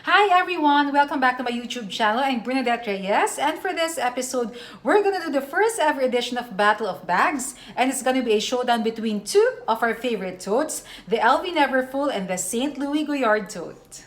Hi everyone! Welcome back to my YouTube channel. I'm Bernadette Reyes, and for this episode, we're gonna do the first ever edition of Battle of Bags, and it's gonna be a showdown between two of our favorite totes, the LV Neverfull and the St. Louis Goyard tote.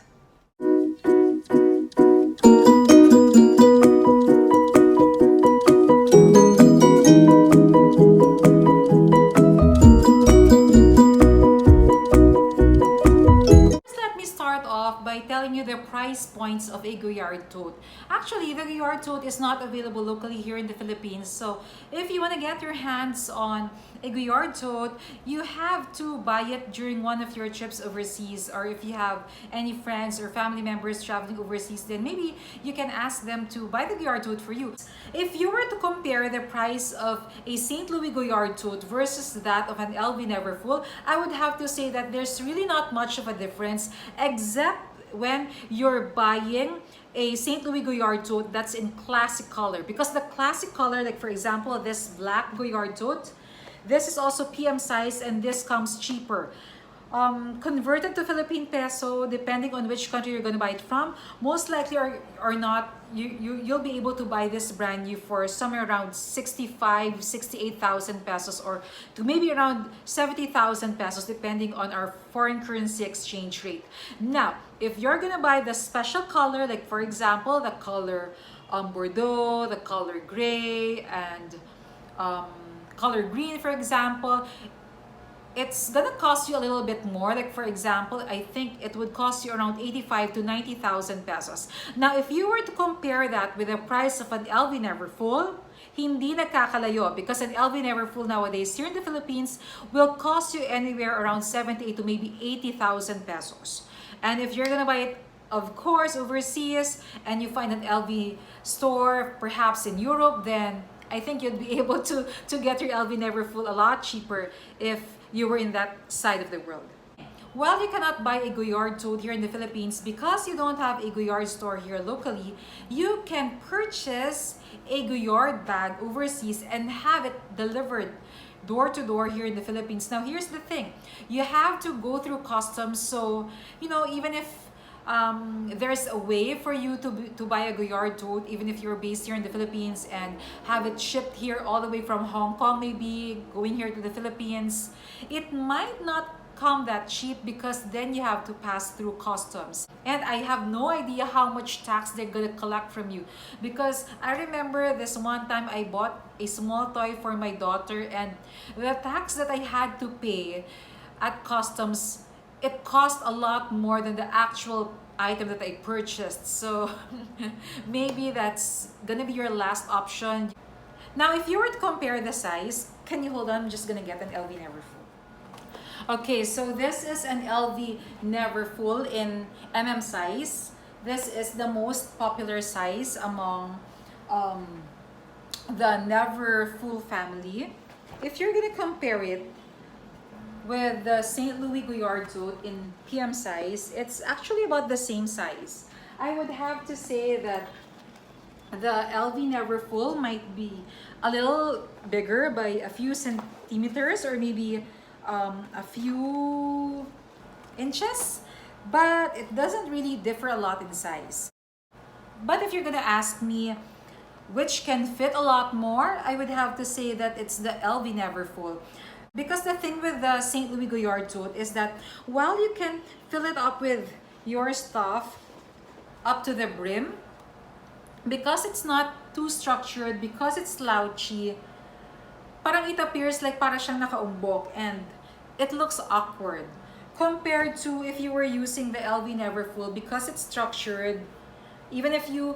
Let me start off by telling you the price points of a Goyard tote. Actually, the Goyard tote is not available locally here in the Philippines. So if you want to get your hands on a Goyard tote, you have to buy it during one of your trips overseas, or if you have any friends or family members traveling overseas, then maybe you can ask them to buy the Goyard tote for you. If you were to compare the price of a St. Louis Goyard tote versus that of an LV Neverfull, I would have to say that there's really not much of a difference, except when you're buying a St. Louis Goyard tote that's in classic color. Because the classic color, like for example, this black Goyard tote, this is also PM size and this comes cheaper. Converted to Philippine peso, depending on which country you're going to buy it from, most likely or not, you'll be able to buy this brand new for somewhere around 68,000 pesos, or to maybe around 70,000 pesos, depending on our foreign currency exchange rate. Now, if you're going to buy the special color, like for example, the color Bordeaux, the color gray, and color green, for example, it's gonna cost you a little bit more. Like for example, I think it would cost you around 85 to 90,000 pesos. Now, if you were to compare that with the price of an LV Neverfull, hindi nagkakalayo, because an LV Neverfull nowadays here in the Philippines will cost you anywhere around 78 to maybe 80,000 pesos. And if you're gonna buy it, of course, overseas, and you find an LV store perhaps in Europe, then I think you'd be able to get your LV Neverfull a lot cheaper if you were in that side of the world. While you cannot buy a Goyard tote here in the Philippines because you don't have a Goyard store here locally, you can purchase a Goyard bag overseas and have it delivered door to door here in the Philippines. Now, here's the thing. You have to go through customs, so, even if there's a way for you to buy a Goyard tote, even if you're based here in the Philippines, and have it shipped here all the way from Hong Kong, maybe going here to the Philippines, it might not come that cheap, because then you have to pass through customs, and I have no idea how much tax they're gonna collect from you. Because I remember this one time I bought a small toy for my daughter, and the tax that I had to pay at customs, it cost a lot more than the actual item that I purchased. So maybe that's gonna be your last option. Now, if you were to compare the size, can you hold on? I'm just gonna get an LV Neverfull. Okay, so this is an LV Neverfull in size. This is the most popular size among the Neverfull family. If you're gonna compare it with the St. Louis Goyard tote in PM size, it's actually about the same size. I would have to say that the LV Neverfull might be a little bigger by a few centimeters, or maybe a few inches, but it doesn't really differ a lot in size. But if you're gonna ask me which can fit a lot more, I would have to say that it's the LV Neverfull. Because the thing with the St. Louis Goyard tote is that while you can fill it up with your stuff up to the brim, because it's not too structured, because it's slouchy, parang it appears like para siyang nakaumbok, and it looks awkward. Compared to if you were using the LV Neverfull, because it's structured, even if you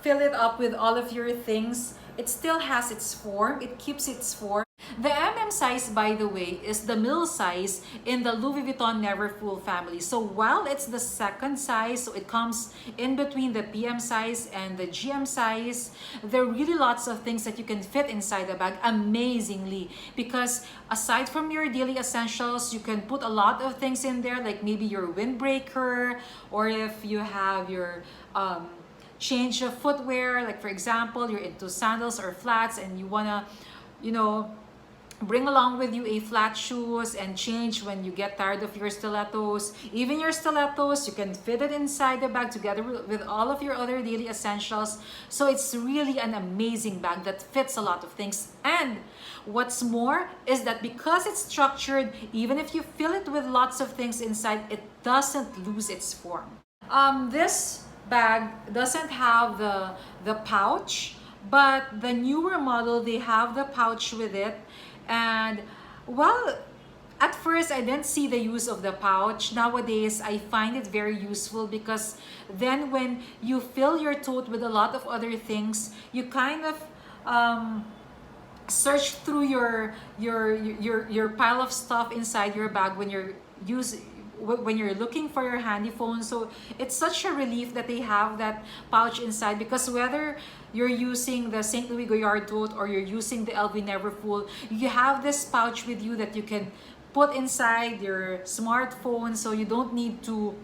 fill it up with all of your things, it still has its form, it keeps its form. The size, by the way, is the middle size in the Louis Vuitton Neverfull family. So while it's the second size, so it comes in between the PM size and the GM size, there are really lots of things that you can fit inside the bag amazingly. Because aside from your daily essentials, you can put a lot of things in there, like maybe your windbreaker, or if you have your change of footwear, like for example, you're into sandals or flats and you wanna, Bring along with you a flat shoes and change when you get tired of your stilettos. Even your stilettos, you can fit it inside the bag together with all of your other daily essentials. So it's really an amazing bag that fits a lot of things. And what's more is that because it's structured, even if you fill it with lots of things inside, it doesn't lose its form. This bag doesn't have the pouch, but the newer model, they have the pouch with it. And well, at first I didn't see the use of the pouch. Nowadays I find it very useful, because then when you fill your tote with a lot of other things, you kind of search through your pile of stuff inside your bag when you're looking for your handy phone. So it's such a relief that they have that pouch inside, because whether you're using the St. Louis Goyard tote or you're using the LV Neverfull, you have this pouch with you that you can put inside your smartphone, so you don't need to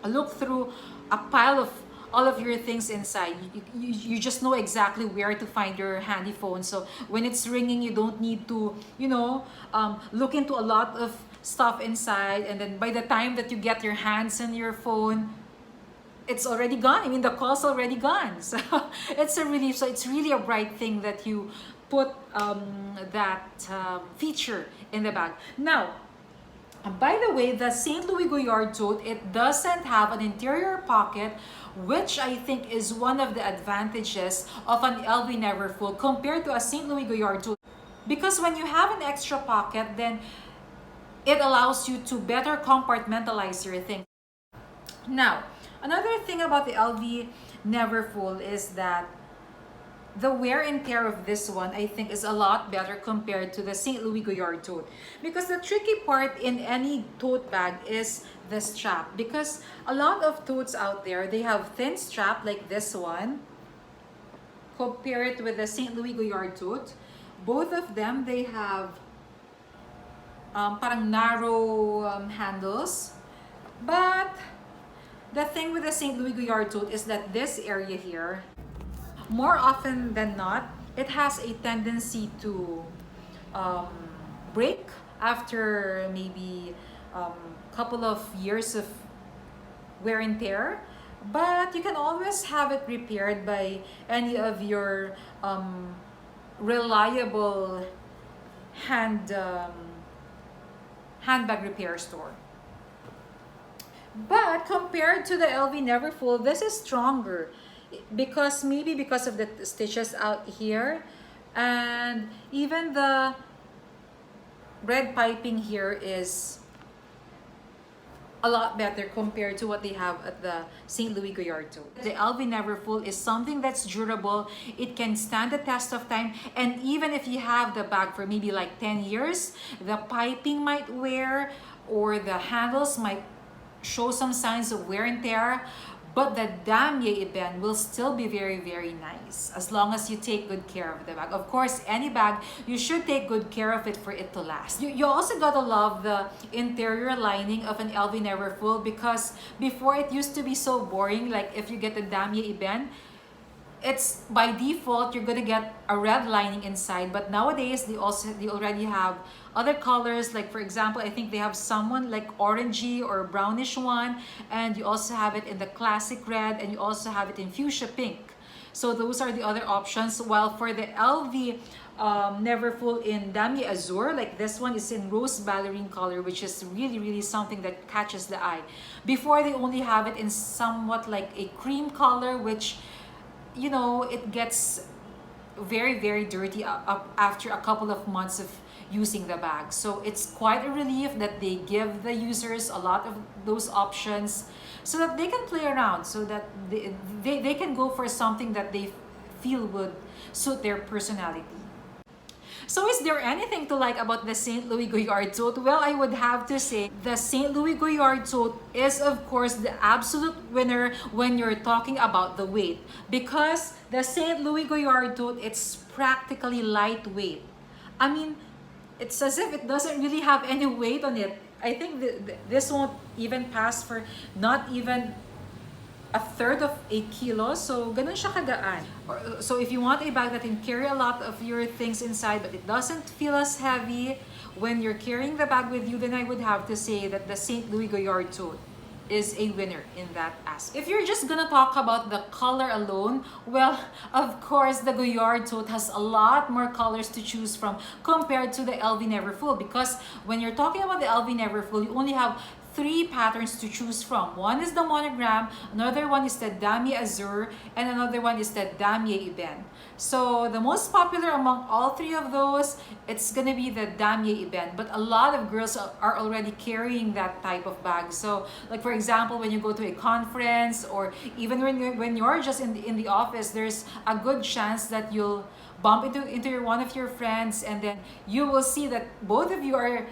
look through a pile of all of your things inside. You just know exactly where to find your handy phone. So when it's ringing, you don't need to, look into a lot of stuff inside, and then by the time that you get your hands on your phone, it's already gone. I mean, the call's already gone. So it's a relief. So it's really a bright thing that you put that feature in the bag. Now, by the way, the St. Louis Goyard tote, it doesn't have an interior pocket, which I think is one of the advantages of an LV Neverfull compared to a St. Louis Goyard tote. Because when you have an extra pocket, then it allows you to better compartmentalize your things. Now, another thing about the LV Neverfull is that the wear and tear of this one, I think, is a lot better compared to the St. Louis Goyard tote. Because the tricky part in any tote bag is the strap. Because a lot of totes out there, they have thin strap like this one. Compare it with the St. Louis Goyard tote. Both of them, they have parang narrow handles. But the thing with the St. Louis Goyard tote is that this area here, more often than not, it has a tendency to break after maybe a couple of years of wear and tear. But you can always have it repaired by any of your reliable handbag repair store. But compared to the LV Neverfull, this is stronger, because maybe because of the stitches out here, and even the red piping here is a lot better compared to what they have at the St. Louis Goyard tote. The LV Neverfull is something that's durable. It can stand the test of time, and even if you have the bag for maybe like 10 years, the piping might wear or the handles might show some signs of wear and tear, but the damier eben will still be very, very nice as long as you take good care of the bag. Of course, any bag, you should take good care of it for it to last. You also gotta love the interior lining of an LV Neverfull, because before it used to be so boring. Like if you get the damier eben, it's by default you're gonna get a red lining inside, but nowadays they already have other colors. Like for example, I think they have someone like orangey or brownish one, and you also have it in the classic red, and you also have it in fuchsia pink. So those are the other options. While for the LV Neverfull in damier azure, like this one is in rose ballerine color, which is really, really something that catches the eye. Before, they only have it in somewhat like a cream color, which, you know, it gets very, very dirty after a couple of months of using the bag. So it's quite a relief that they give the users a lot of those options so that they can play around, so that they can go for something that they feel would suit their personality. So is there anything to like about the St. Louis Goyard tote? Well, I would have to say the St. Louis Goyard tote is, of course, the absolute winner when you're talking about the weight. Because the St. Louis Goyard tote, it's practically lightweight. I mean, it's as if it doesn't really have any weight on it. I think this won't even pass for not even a third of a kilo. So, ganun siya kagaan. So, if you want a bag that can carry a lot of your things inside, but it doesn't feel as heavy when you're carrying the bag with you, then I would have to say that the St. Louis Goyard Tote is a winner in that aspect. If you're just gonna talk about the color alone, well, of course, the Goyard Tote has a lot more colors to choose from compared to the LV Neverfull, because when you're talking about the LV Neverfull, you only have three patterns to choose from. One is the monogram, another one is the damier azur, and another one is the damier eben. So the most popular among all three of those, it's gonna be the damier eben. But a lot of girls are already carrying that type of bag. So like for example, when you go to a conference, or even when you're just in the office, there's a good chance that you'll bump into one of your friends, and then you will see that both of you are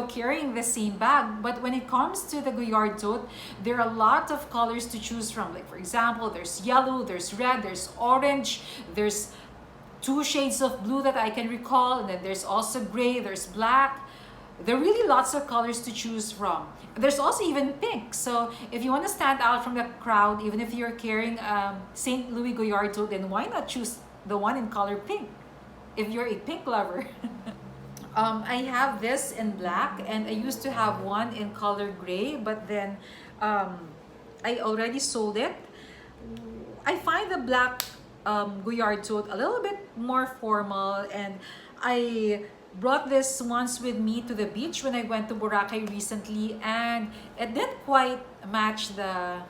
carrying the same bag. But when it comes to the Goyard Tote, there are a lot of colors to choose from. Like for example, there's yellow, there's red, there's orange, there's 2 shades of blue that I can recall, and then there's also gray, there's black. There are really lots of colors to choose from. There's also even pink. So if you want to stand out from the crowd, even if you're carrying St. Louis Goyard Tote, then why not choose the one in color pink if you're a pink lover? I have this in black, and I used to have one in color gray, but then I already sold it. I find the black Goyard Tote a little bit more formal, and I brought this once with me to the beach when I went to Boracay recently, and it didn't quite match the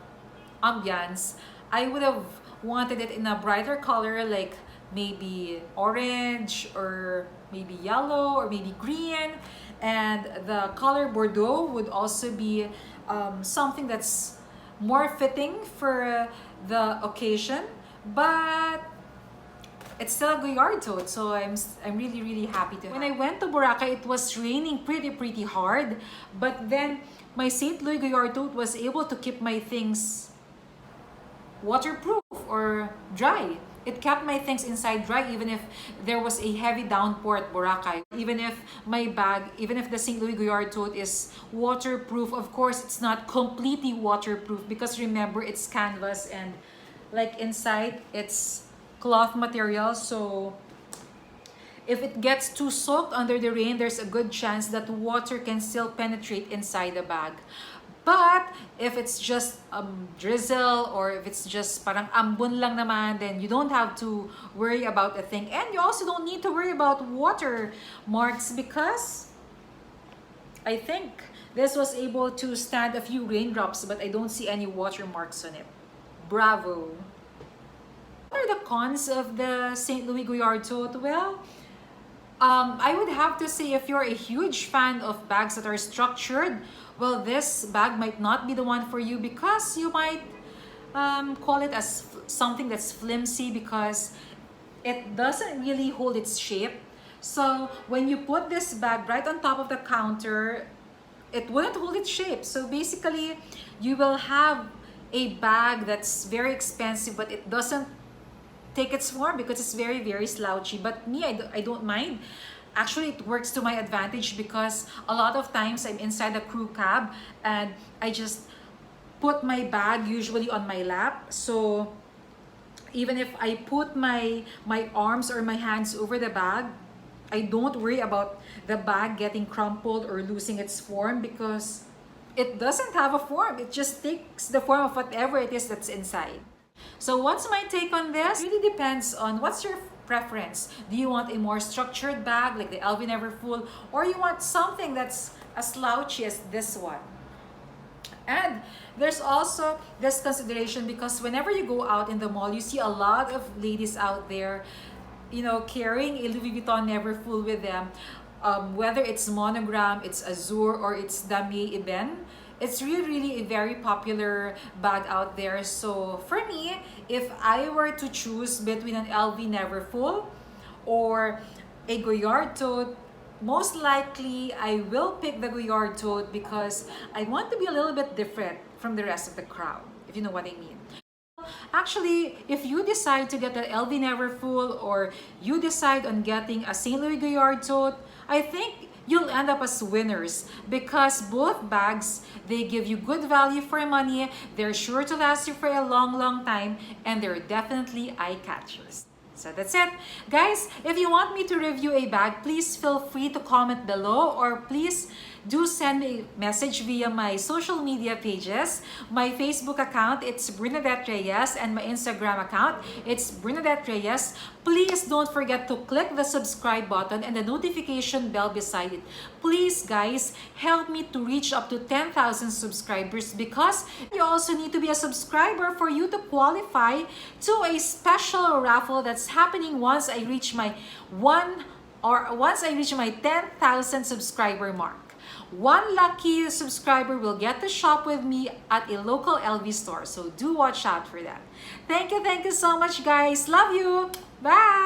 ambiance. I would have wanted it in a brighter color, like maybe orange, or maybe yellow, or maybe green, and the color Bordeaux would also be something that's more fitting for the occasion. But it's still a Goyard Tote, so I'm really happy to. When I went to Boracay, it was raining pretty hard, but then my St. Louis Goyard Tote was able to keep my things waterproof or dry. It kept my things inside dry even if there was a heavy downpour at Boracay. Even if my bag, even if the St. Louis Goyard Tote is waterproof, of course it's not completely waterproof, because remember, it's canvas, and like inside it's cloth material. So if it gets too soaked under the rain, there's a good chance that water can still penetrate inside the bag. But if it's just drizzle, or if it's just parang ambon lang naman, then you don't have to worry about a thing. And you also don't need to worry about water marks, because I think this was able to stand a few raindrops, but I don't see any water marks on it. Bravo! What are the cons of the St. Louis Goyard Tote? Well, I would have to say, if you're a huge fan of bags that are structured, well, this bag might not be the one for you, because you might call it as something that's flimsy, because it doesn't really hold its shape. So when you put this bag right on top of the counter, it wouldn't hold its shape. So basically, you will have a bag that's very expensive, but it doesn't take its form because it's very slouchy. But me, I don't mind. Actually, it works to my advantage, because a lot of times I'm inside the crew cab and I just put my bag usually on my lap. So even if I put my arms or my hands over the bag, I don't worry about the bag getting crumpled or losing its form, because it doesn't have a form. It just takes the form of whatever it is that's inside. So what's my take on this? It really depends on what's your preference. Do you want a more structured bag like the LV Neverfull, or you want something that's as slouchy as this one? And there's also this consideration, because whenever you go out in the mall, you see a lot of ladies out there, carrying a Louis Vuitton Neverfull with them. Whether it's monogram, it's azur, or it's damier eben, it's really a very popular bag out there. So for me, if I were to choose between an LV Neverfull or a Goyard Tote, most likely I will pick the Goyard Tote, because I want to be a little bit different from the rest of the crowd, if you know what I mean. Actually, if you decide to get an LV Neverfull, or you decide on getting a St. Louis Goyard Tote, I think you'll end up as winners because both bags, they give you good value for money, they're sure to last you for a long time, and they're definitely eye catchers. So that's it. Guys, if you want me to review a bag, please feel free to comment below, or please do send me a message via my social media pages. My Facebook account, it's Bernadette Reyes, and my Instagram account, it's Bernadette Reyes. Please don't forget to click the subscribe button and the notification bell beside it. Please, guys, help me to reach up to 10,000 subscribers, because you also need to be a subscriber for you to qualify to a special raffle that's happening once I reach my 10,000 subscriber mark. One lucky subscriber will get to shop with me at a local LV store, so do watch out for that. Thank you so much, guys. Love you. Bye.